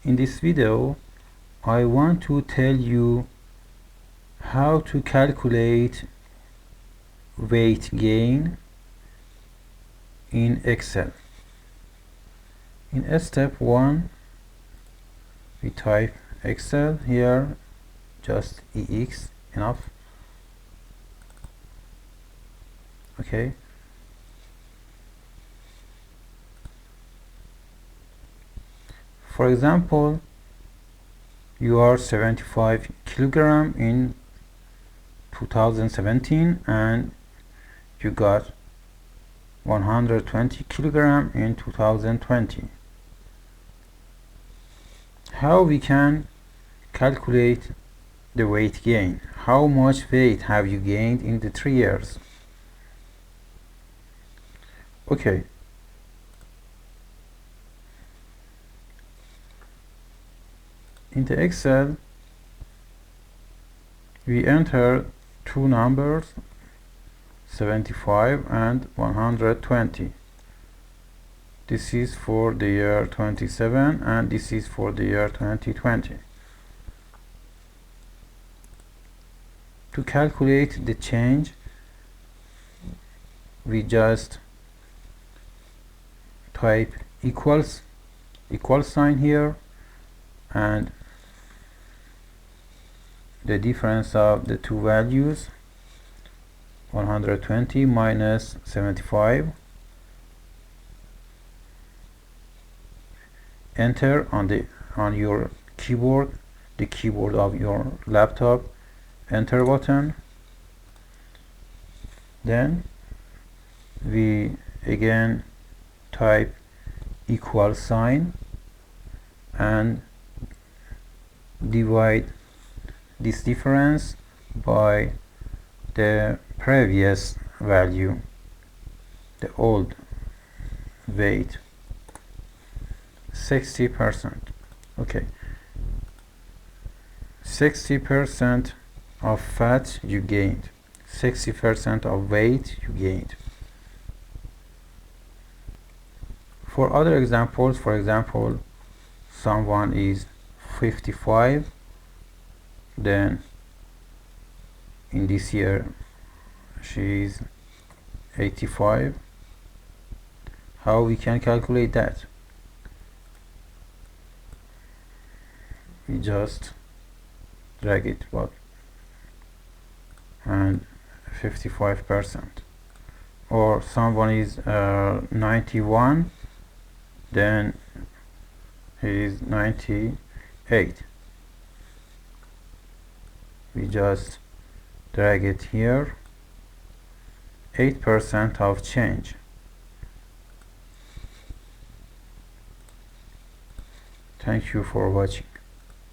In this video I want to tell you how to calculate weight gain in Excel. In step 1 we type Excel here, just EX, enough. Okay, for example, you are 75 kilogram in 2017 and you got 120 kilogram in 2020. How we can calculate the weight gain? How much weight have you gained in the 3 years? Okay, in the Excel we enter two numbers, 75 and 120. This is for the year 27 and this is for the year 2020. To calculate the change, we just type equal sign here and the difference of the two values, 120 minus 75. Enter on your keyboard, the keyboard of your laptop, enter button. Then we again type equal sign and divide this difference by the previous value, the old weight, 60%. Okay, 60% of fat you gained, 60% of weight you gained. For other examples, for example, someone is 55, then in this year she is 85. How we can calculate that? We just drag it back and 55%. Or someone is 91, then he is 98. We just drag it here, 8% of change. Thank you for watching.